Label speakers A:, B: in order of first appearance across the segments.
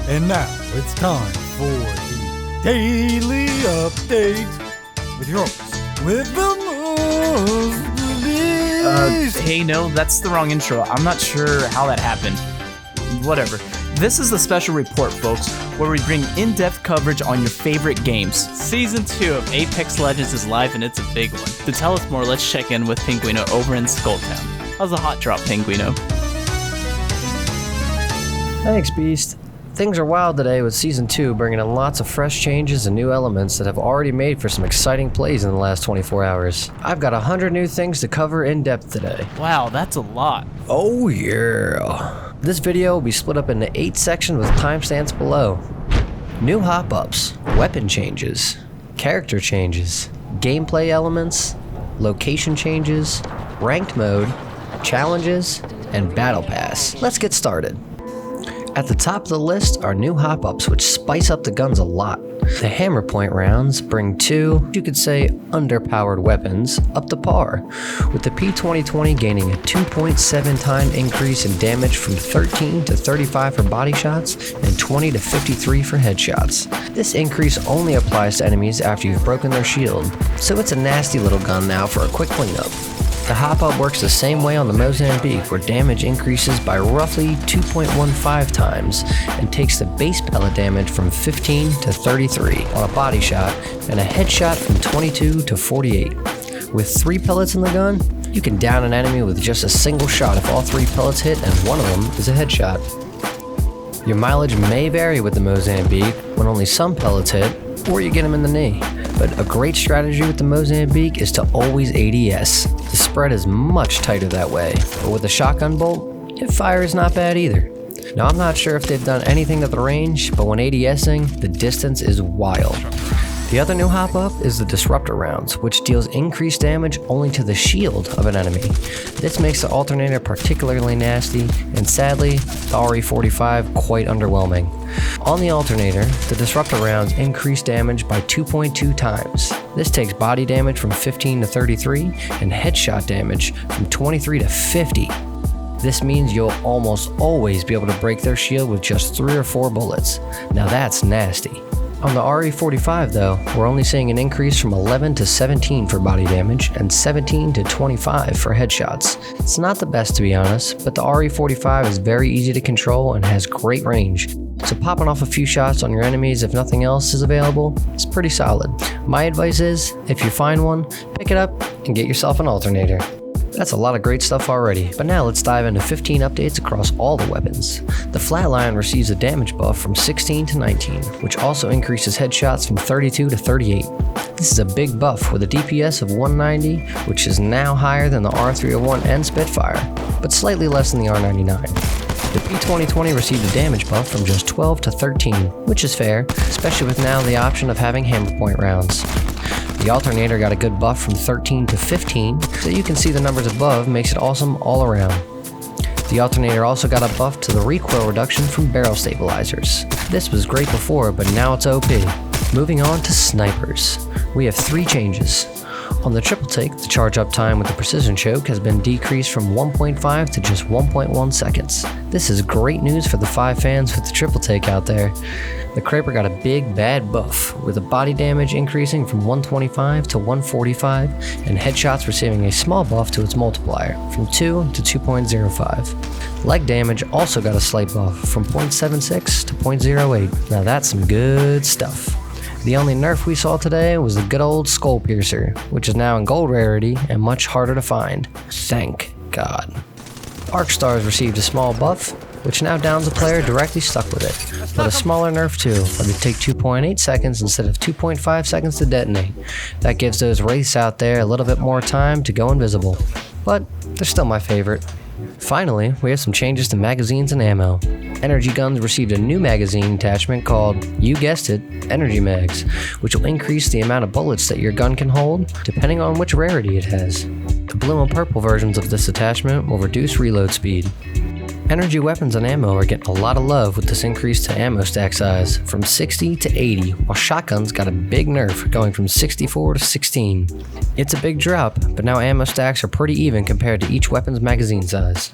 A: And now it's time for the Daily Update with your host, with the most
B: Hey, no, that's the wrong intro. I'm not sure how that happened. Whatever. This is the special report, folks, where we bring in-depth coverage on your favorite games.
C: Season 2 of Apex Legends is live and it's a big one. To tell us more, let's check in with Pinguino over in Skulltown. How's the hot drop, Pinguino?
D: Thanks, Beast. Things are wild today with Season 2 bringing in lots of fresh changes and new elements that have already made for some exciting plays in the last 24 hours. I've got 100 new things to cover in depth today.
C: Wow, that's a lot.
D: Oh yeah! This video will be split up into 8 sections with timestamps below. New hop-ups, weapon changes, character changes, gameplay elements, location changes, ranked mode, challenges, and battle pass. Let's get started. At the top of the list are new hop-ups which spice up the guns a lot. The Hammerpoint rounds bring 2, you could say, underpowered weapons up to par, with the P2020 gaining a 2.7 time increase in damage from 13 to 35 for body shots and 20 to 53 for headshots. This increase only applies to enemies after you've broken their shield, so it's a nasty little gun now for a quick cleanup. The hop-up works the same way on the Mozambique, where damage increases by roughly 2.15 times and takes the base pellet damage from 15 to 33 on a body shot and a headshot from 22 to 48. With 3 pellets in the gun, you can down an enemy with just a single shot if all 3 pellets hit and one of them is a headshot. Your mileage may vary with the Mozambique when only some pellets hit or you get them in the knee. But a great strategy with the Mozambique is to always ADS. The spread is much tighter that way, but with a shotgun bolt, hip fire is not bad either. Now I'm not sure if they've done anything to the range, but when ADSing, the distance is wild. The other new hop-up is the Disruptor rounds, which deals increased damage only to the shield of an enemy. This makes the alternator particularly nasty, and sadly, the RE45 quite underwhelming. On the alternator, the Disruptor rounds increase damage by 2.2 times. This takes body damage from 15 to 33, and headshot damage from 23 to 50. This means you'll almost always be able to break their shield with just 3 or 4 bullets. Now that's nasty. On the RE45 though, we're only seeing an increase from 11 to 17 for body damage and 17 to 25 for headshots. It's not the best to be honest, but the RE45 is very easy to control and has great range. So popping off a few shots on your enemies if nothing else is available is pretty solid. My advice is, if you find one, pick it up and get yourself an alternator. That's a lot of great stuff already, but now let's dive into 15 updates across all the weapons. The Flatline receives a damage buff from 16 to 19, which also increases headshots from 32 to 38. This is a big buff with a DPS of 190, which is now higher than the R301 and Spitfire, but slightly less than the R99. The P2020 received a damage buff from just 12 to 13, which is fair, especially with now the option of having Hammerpoint rounds. The alternator got a good buff from 13 to 15, so you can see the numbers above makes it awesome all around. The alternator also got a buff to the recoil reduction from barrel stabilizers. This was great before, but now it's OP. Moving on to snipers. We have 3 changes. On the triple take, the charge up time with the precision choke has been decreased from 1.5 to just 1.1 seconds. This is great news for the 5 fans with the triple take out there. The Kraper got a big bad buff, with the body damage increasing from 125 to 145, and headshots receiving a small buff to its multiplier, from 2 to 2.05. Leg damage also got a slight buff, from 0.76 to 0.08. Now that's some good stuff. The only nerf we saw today was the good old Skull Piercer, which is now in gold rarity and much harder to find. Thank God. Arc Stars received a small buff, which now downs a player directly stuck with it, but a smaller nerf too, where they take 2.8 seconds instead of 2.5 seconds to detonate. That gives those Wraiths out there a little bit more time to go invisible, but they're still my favorite. Finally, we have some changes to magazines and ammo. Energy guns received a new magazine attachment called, you guessed it, Energy Mags, which will increase the amount of bullets that your gun can hold, depending on which rarity it has. The blue and purple versions of this attachment will reduce reload speed. Energy weapons and ammo are getting a lot of love with this increase to ammo stack size from 60 to 80, while shotguns got a big nerf going from 64 to 16. It's a big drop, but now ammo stacks are pretty even compared to each weapon's magazine size.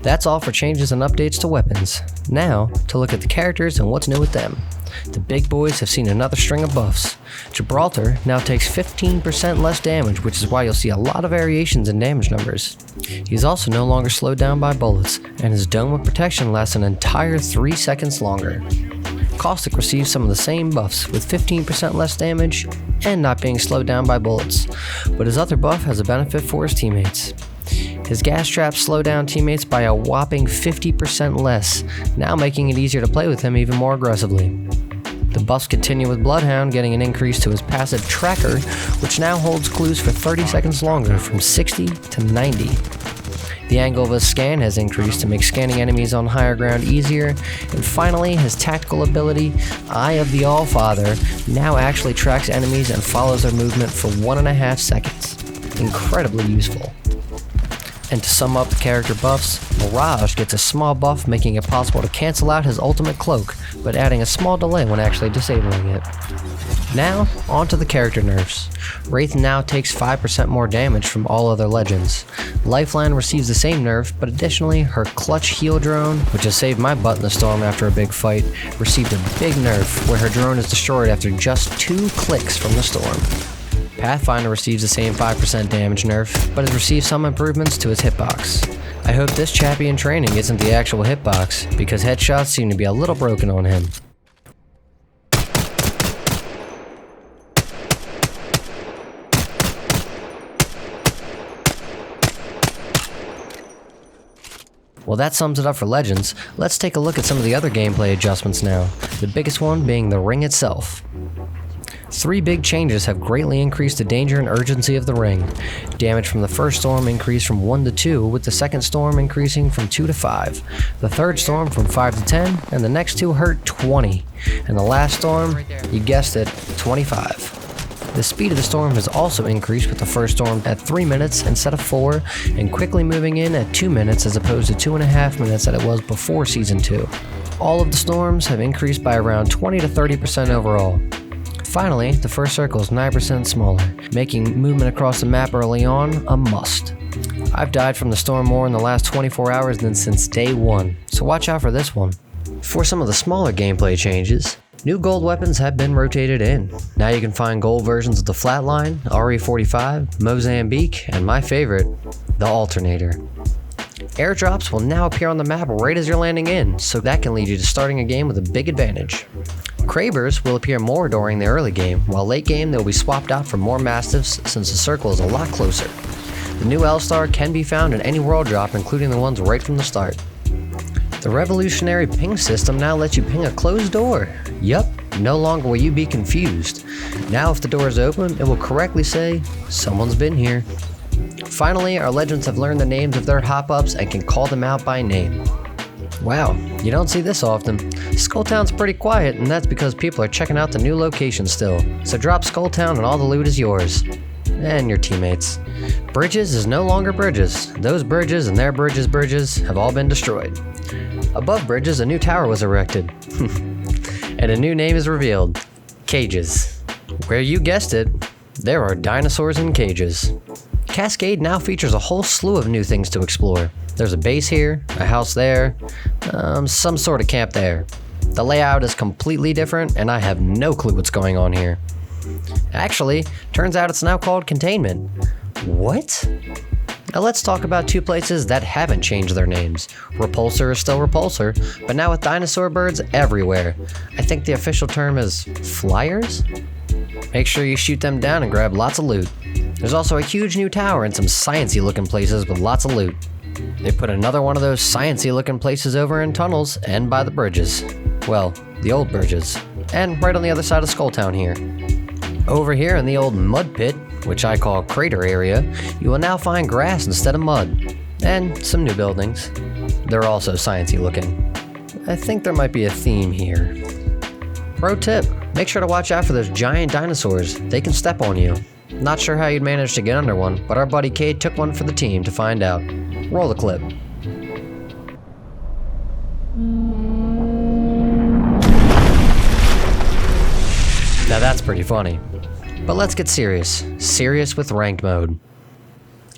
D: That's all for changes and updates to weapons. Now, to look at the characters and what's new with them. The big boys have seen another string of buffs. Gibraltar now takes 15% less damage, which is why you'll see a lot of variations in damage numbers. He's also no longer slowed down by bullets, and his dome of protection lasts an entire 3 seconds longer. Caustic receives some of the same buffs, with 15% less damage and not being slowed down by bullets, but his other buff has a benefit for his teammates. His gas traps slow down teammates by a whopping 50% less, now making it easier to play with him even more aggressively. The buffs continue with Bloodhound getting an increase to his passive Tracker, which now holds clues for 30 seconds longer from 60 to 90. The angle of his scan has increased to make scanning enemies on higher ground easier, and finally his tactical ability, Eye of the Allfather, now actually tracks enemies and follows their movement for 1.5 seconds. Incredibly useful. And to sum up the character buffs, Mirage gets a small buff making it possible to cancel out his ultimate cloak, but adding a small delay when actually disabling it. Now, on to the character nerfs. Wraith now takes 5% more damage from all other legends. Lifeline receives the same nerf, but additionally, her clutch heal drone, which has saved my butt in the storm after a big fight, received a big nerf where her drone is destroyed after just 2 clicks from the storm. Pathfinder receives the same 5% damage nerf, but has received some improvements to his hitbox. I hope this chappy in training isn't the actual hitbox, because headshots seem to be a little broken on him. Well, that sums it up for Legends. Let's take a look at some of the other gameplay adjustments now, the biggest one being the ring itself. 3 big changes have greatly increased the danger and urgency of the ring. Damage from the first storm increased from 1 to 2, with the second storm increasing from 2 to 5. The third storm from 5 to 10, and the next 2 hurt 20. And the last storm, you guessed it, 25. The speed of the storm has also increased, with the first storm at 3 minutes instead of 4, and quickly moving in at 2 minutes as opposed to 2.5 minutes that it was before Season 2. All of the storms have increased by around 20 to 30% overall. Finally, the first circle is 9% smaller, making movement across the map early on a must. I've died from the storm more in the last 24 hours than since day 1, so watch out for this one. For some of the smaller gameplay changes, new gold weapons have been rotated in. Now you can find gold versions of the Flatline, RE45, Mozambique, and my favorite, the Alternator. Airdrops will now appear on the map right as you're landing in, so that can lead you to starting a game with a big advantage. Cravers will appear more during the early game, while late game they will be swapped out for more Mastiffs since the circle is a lot closer. The new L-Star can be found in any world drop, including the ones right from the start. The revolutionary ping system now lets you ping a closed door. Yup, no longer will you be confused. Now if the door is open, it will correctly say, "Someone's been here." Finally, our legends have learned the names of their hop-ups and can call them out by name. Wow, you don't see this often. Skulltown's pretty quiet, and that's because people are checking out the new location still. So drop Skulltown and all the loot is yours. And your teammates. Bridges is no longer bridges. Those bridges and their bridges have all been destroyed. Above bridges, a new tower was erected. And a new name is revealed. Cages. Where you guessed it, there are dinosaurs in cages. Cascade now features a whole slew of new things to explore. There's a base here, a house there, some sort of camp there. The layout is completely different, and I have no clue what's going on here. Actually, turns out it's now called Containment. What? Now let's talk about 2 places that haven't changed their names. Repulsor is still Repulsor, but now with dinosaur birds everywhere. I think the official term is Flyers? Make sure you shoot them down and grab lots of loot. There's also a huge new tower and some sciencey looking places with lots of loot. They put another one of those sciencey looking places over in tunnels and by the bridges. Well, the old bridges. And right on the other side of Skulltown here. Over here in the old mud pit, which I call crater area, you will now find grass instead of mud. And some new buildings. They're also sciencey looking. I think there might be a theme here. Pro tip, make sure to watch out for those giant dinosaurs. They can step on you. Not sure how you'd manage to get under one, but our buddy Cade took one for the team to find out. Roll the clip. Now that's pretty funny. But let's get serious. Serious with ranked mode.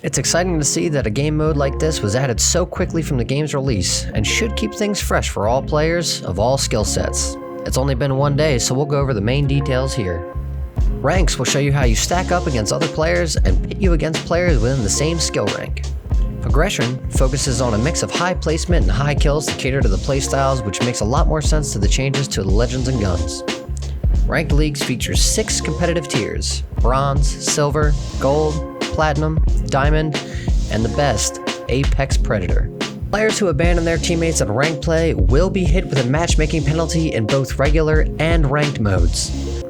D: It's exciting to see that a game mode like this was added so quickly from the game's release, and should keep things fresh for all players of all skill sets. It's only been one day, so we'll go over the main details here. Ranks will show you how you stack up against other players and pit you against players within the same skill rank. Progression focuses on a mix of high placement and high kills to cater to the playstyles, which makes a lot more sense to the changes to the Legends and Guns. Ranked Leagues features 6 competitive tiers: Bronze, Silver, Gold, Platinum, Diamond, and the best, Apex Predator. Players who abandon their teammates in ranked play will be hit with a matchmaking penalty in both regular and ranked modes.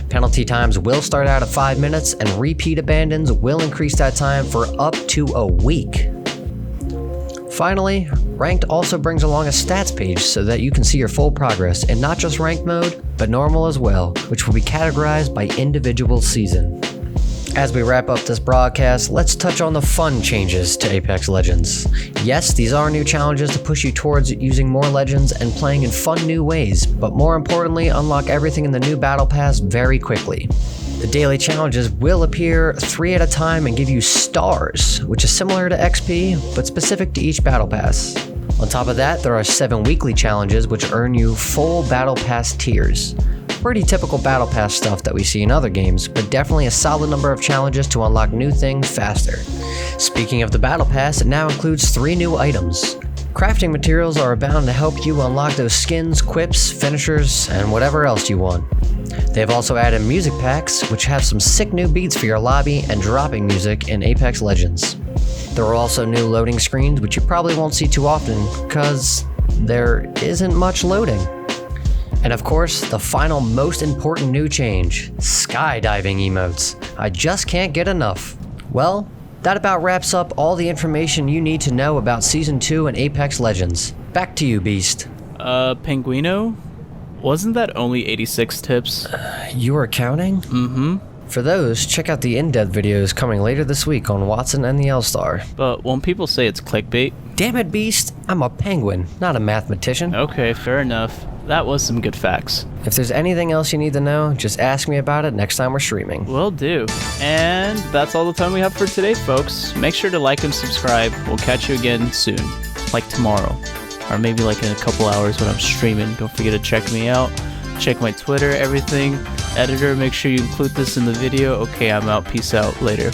D: Penalty times will start out at 5 minutes, and repeat abandons will increase that time for up to a week. Finally, Ranked also brings along a stats page so that you can see your full progress in not just ranked mode, but normal as well, which will be categorized by individual season. As we wrap up this broadcast, let's touch on the fun changes to Apex Legends. Yes, these are new challenges to push you towards using more Legends and playing in fun new ways, but more importantly, unlock everything in the new Battle Pass very quickly. The daily challenges will appear 3 at a time and give you stars, which is similar to XP, but specific to each Battle Pass. On top of that, there are 7 weekly challenges which earn you full Battle Pass tiers. Pretty typical Battle Pass stuff that we see in other games, but definitely a solid number of challenges to unlock new things faster. Speaking of the Battle Pass, it now includes 3 new items. Crafting materials are bound to help you unlock those skins, quips, finishers, and whatever else you want. They've also added music packs, which have some sick new beats for your lobby and dropping music in Apex Legends. There are also new loading screens, which you probably won't see too often, because there isn't much loading. And of course, the final most important new change, skydiving emotes. I just can't get enough. Well, that about wraps up all the information you need to know about Season 2 and Apex Legends. Back to you, Beast.
C: Penguino? Wasn't that only 86 tips?
D: You were counting?
C: Mm-hmm.
D: For those, check out the in-depth videos coming later this week on Watson and the L-Star.
C: But won't people say it's clickbait?
D: Damn it, Beast. I'm a penguin, not a mathematician.
C: Okay, fair enough. That was some good facts.
D: If there's anything else you need to know, just ask me about it next time we're streaming.
C: Will do. And that's all the time we have for today, folks. Make sure to like and subscribe. We'll catch you again soon. Like tomorrow. Or maybe like in a couple hours when I'm streaming. Don't forget to check me out. Check my Twitter, everything. Editor, make sure you include this in the video. Okay, I'm out. Peace out. Later.